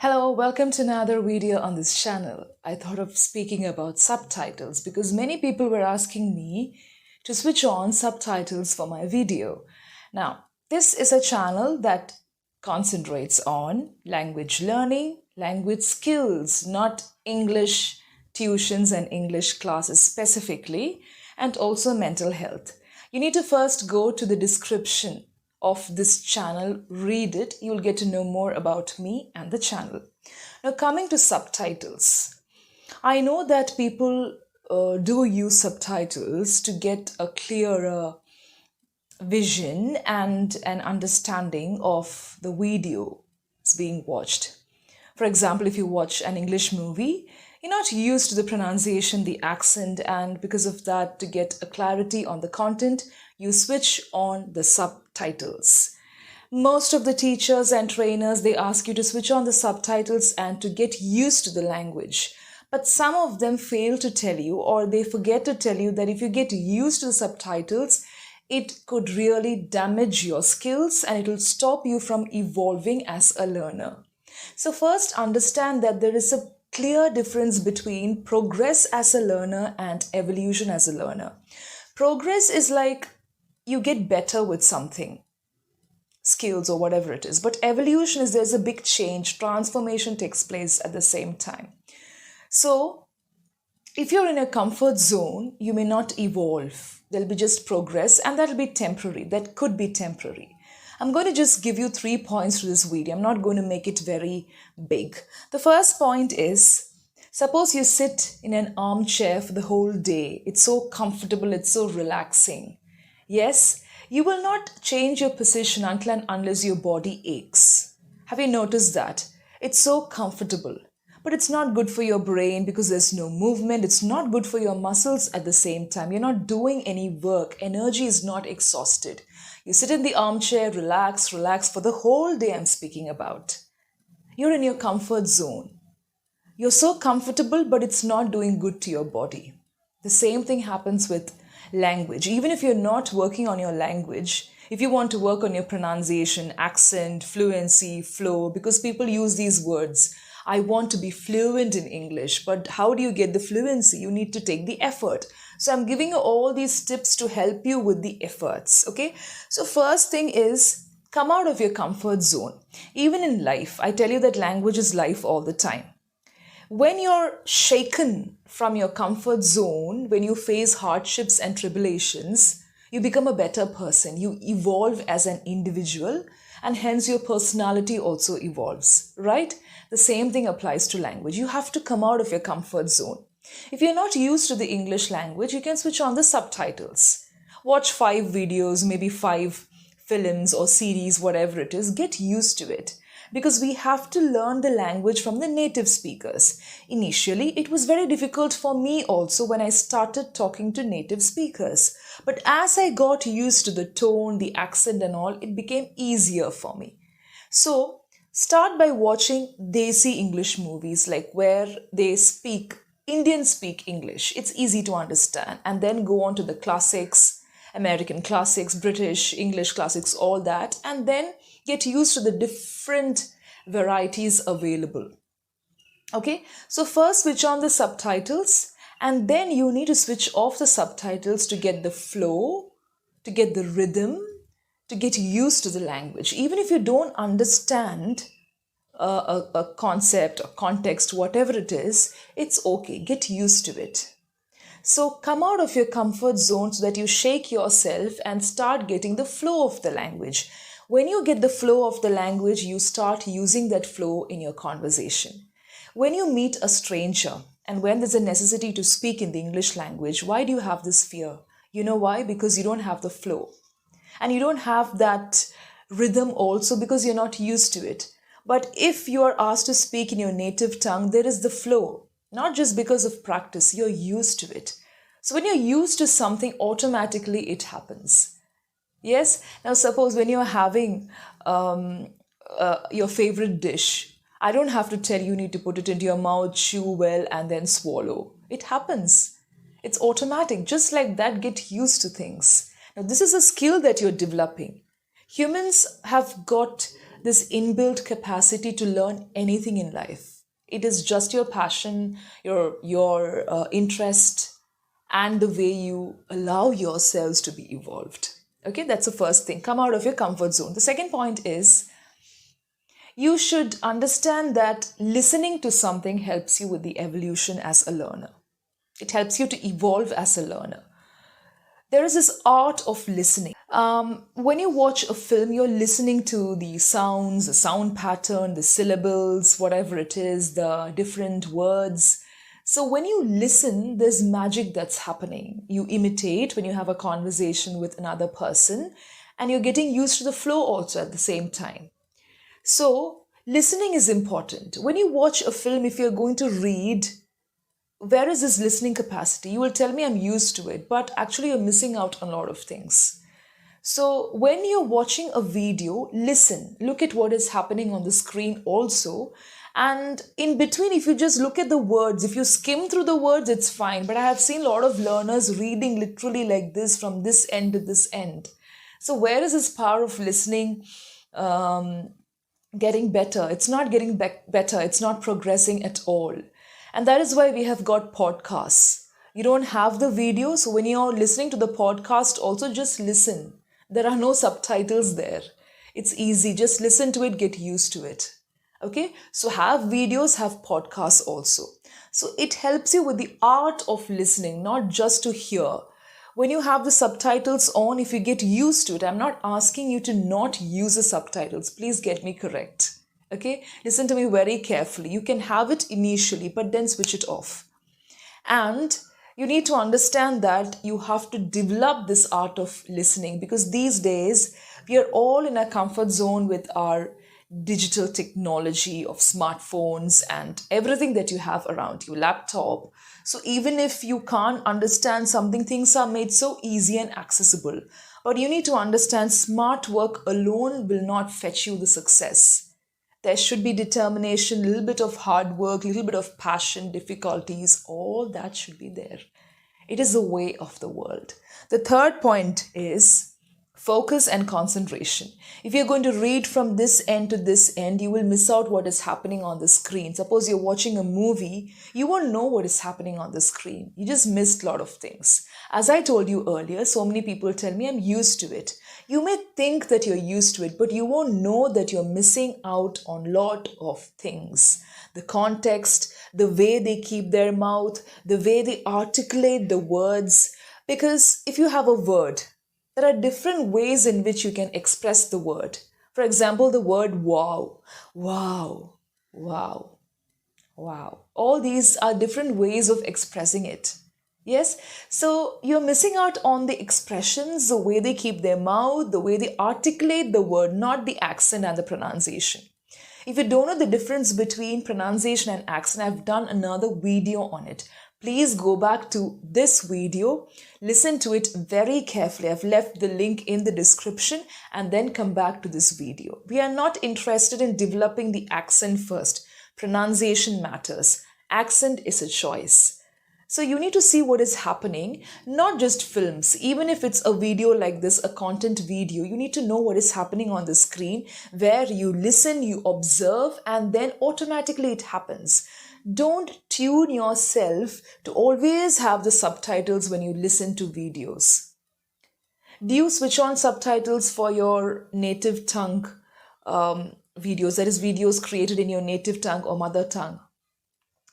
Hello, welcome to another video on this channel. I thought of speaking about subtitles because many people were asking me to switch on subtitles for my video. Now, this is a channel that concentrates on language learning, language skills, not English tuitions and English classes specifically, and also mental health. You need to first go to the description of this channel, read it, you'll get to know more about me and the channel. Now, coming to subtitles, I know that people do use subtitles to get a clearer vision and an understanding of the video being watched. For example, if you watch an English movie, you're not used to the pronunciation, the accent, and because of that, to get a clarity on the content, you switch on the subtitles. Most of the teachers and trainers, they ask you to switch on the subtitles and to get used to the language. But some of them fail to tell you, or they forget to tell you, that if you get used to the subtitles, it could really damage your skills and it will stop you from evolving as a learner. So first, understand that there is a clear difference between progress as a learner and evolution as a learner. Progress is like you get better with something, skills or whatever it is. But evolution is there's a big change, transformation takes place at the same time. So if you're in a comfort zone, you may not evolve. There'll be just progress, and that'll be temporary. That could be temporary. I'm going to just give you 3 points to this video. I'm not going to make it very big. The first point is, suppose you sit in an armchair for the whole day. It's so comfortable, it's so relaxing. Yes, you will not change your position until and unless your body aches. Have you noticed that? It's so comfortable. But it's not good for your brain because there's no movement. It's not good for your muscles at the same time. You're not doing any work. Energy is not exhausted. You sit in the armchair, relax for the whole day I'm speaking about. You're in your comfort zone. You're so comfortable, but it's not doing good to your body. The same thing happens with language. Even if you're not working on your language, if you want to work on your pronunciation, accent, fluency, flow, because people use these words, I want to be fluent in English, but how do you get the fluency? You need to take the effort. So I'm giving you all these tips to help you with the efforts, okay? So first thing is, come out of your comfort zone. Even in life, I tell you that language is life all the time. When you're shaken from your comfort zone, when you face hardships and tribulations, you become a better person. You evolve as an individual, and hence your personality also evolves, right? The same thing applies to language. You have to come out of your comfort zone. If you're not used to the English language, you can switch on the subtitles. Watch 5 videos, maybe 5 films or series, whatever it is. Get used to it. Because we have to learn the language from the native speakers. Initially, it was very difficult for me also when I started talking to native speakers. But as I got used to the tone, the accent and all, it became easier for me. So, start by watching Desi English movies, like where they speak, Indian speak English. It's easy to understand. And then go on to the classics, American classics, British, English classics, all that. And then get used to the different varieties available. Okay, so first switch on the subtitles, and then you need to switch off the subtitles to get the flow, to get the rhythm, to get used to the language. Even if you don't understand a concept or context, whatever it is, it's okay. Get used to it. So come out of your comfort zone so that you shake yourself and start getting the flow of the language. When you get the flow of the language, you start using that flow in your conversation. When you meet a stranger and when there's a necessity to speak in the English language, why do you have this fear? You know why? Because you don't have the flow. And you don't have that rhythm also because you're not used to it. But if you are asked to speak in your native tongue, there is the flow. Not just because of practice, you're used to it. So when you're used to something, automatically it happens. Yes? Now suppose when you're having your favorite dish, I don't have to tell you, you need to put it into your mouth, chew well, and then swallow. It happens. It's automatic. Just like that, get used to things. Now this is a skill that you're developing. Humans have got this inbuilt capacity to learn anything in life. It is just your passion, your interest, and the way you allow yourselves to be evolved. Okay, that's the first thing. Come out of your comfort zone. The second point is you should understand that listening to something helps you with the evolution as a learner. It helps you to evolve as a learner. There is this art of listening. When you watch a film, you're listening to the sounds, the sound pattern, the syllables, whatever it is, the different words. So when you listen, there's magic that's happening. You imitate when you have a conversation with another person, and you're getting used to the flow also at the same time. So listening is important. When you watch a film, if you're going to read, where is this listening capacity? You will tell me I'm used to it, but actually you're missing out on a lot of things. So when you're watching a video, listen, look at what is happening on the screen also. And in between, if you just look at the words, if you skim through the words, it's fine. But I have seen a lot of learners reading literally like this from this end to this end. So where is this power of listening getting better? It's not getting better. It's not progressing at all. And that is why we have got podcasts. You don't have the video, so when you're listening to the podcast, also just listen. There are no subtitles there. It's easy. Just listen to it, get used to it. Okay? So have videos, have podcasts also. So it helps you with the art of listening, not just to hear. When you have the subtitles on, if you get used to it, I'm not asking you to not use the subtitles. Please get me correct. Okay, listen to me very carefully. You can have it initially, but then switch it off. And you need to understand that you have to develop this art of listening, because these days we are all in a comfort zone with our digital technology of smartphones and everything that you have around you, laptop. So even if you can't understand something, things are made so easy and accessible. But you need to understand smart work alone will not fetch you the success. There should be determination, a little bit of hard work, a little bit of passion, difficulties, all that should be there. It is the way of the world. The third point is focus and concentration. If you're going to read from this end to this end, you will miss out what is happening on the screen. Suppose you're watching a movie, you won't know what is happening on the screen. You just missed a lot of things. As I told you earlier, so many people tell me I'm used to it. You may think that you're used to it, but you won't know that you're missing out on a lot of things. The context, the way they keep their mouth, the way they articulate the words. Because if you have a word, there are different ways in which you can express the word. For example, the word wow, wow, wow, wow. All these are different ways of expressing it. Yes, so you're missing out on the expressions, the way they keep their mouth, the way they articulate the word, not the accent and the pronunciation. If you don't know the difference between pronunciation and accent, I've done another video on it. Please go back to this video, listen to it very carefully. I've left the link in the description and then come back to this video. We are not interested in developing the accent first. Pronunciation matters. Accent is a choice. So you need to see what is happening, not just films. Even if it's a video like this, a content video, you need to know what is happening on the screen, where you listen, you observe, and then automatically it happens. Don't tune yourself to always have the subtitles when you listen to videos. Do you switch on subtitles for your native tongue videos? That is, videos created in your native tongue or mother tongue.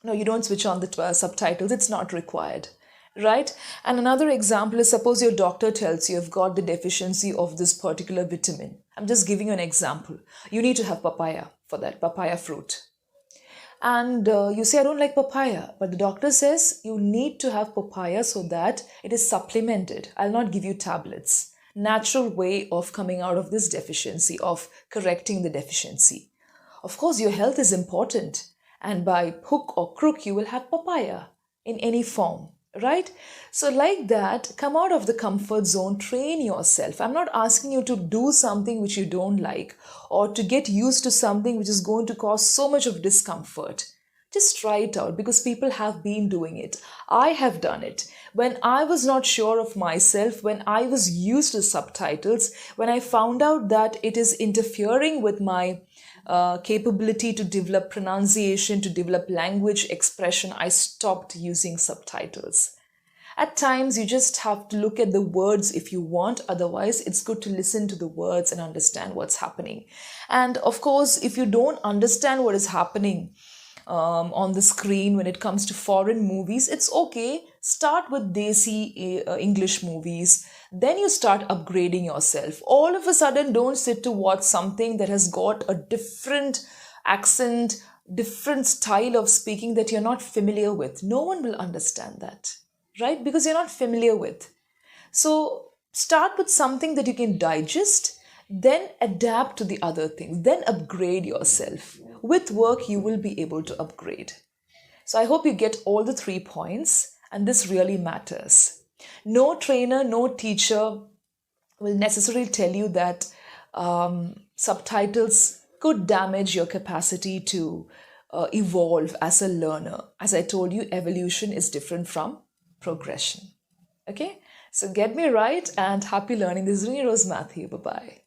No, you don't switch on the subtitles. It's not required, right? And another example is, suppose your doctor tells you you've got the deficiency of this particular vitamin. I'm just giving you an example. You need to have papaya for that, papaya fruit. And you say, I don't like papaya. But the doctor says you need to have papaya so that it is supplemented. I'll not give you tablets. Natural way of coming out of this deficiency, of correcting the deficiency. Of course, your health is important. And by hook or crook, you will have papaya in any form, right? So like that, come out of the comfort zone, train yourself. I'm not asking you to do something which you don't like or to get used to something which is going to cause so much of discomfort. Just try it out because people have been doing it. I have done it. When I was not sure of myself, when I was used to subtitles, when I found out that it is interfering with my capability to develop pronunciation, to develop language expression, I stopped using subtitles. At times, you just have to look at the words if you want. Otherwise, it's good to listen to the words and understand what's happening. And of course, if you don't understand what is happening on the screen when it comes to foreign movies, it's okay. Start with Desi English movies. Then you start upgrading yourself. All of a sudden, don't sit to watch something that has got a different accent, different style of speaking that you're not familiar with. No one will understand that, right? Because you're not familiar with. So start with something that you can digest, then adapt to the other things, then upgrade yourself. With work, you will be able to upgrade. So I hope you get all the 3 points, and this really matters. No trainer, no teacher will necessarily tell you that subtitles could damage your capacity to evolve as a learner. As I told you, evolution is different from progression. Okay, so get me right and happy learning. This is Rini Rose Matthew. Bye bye.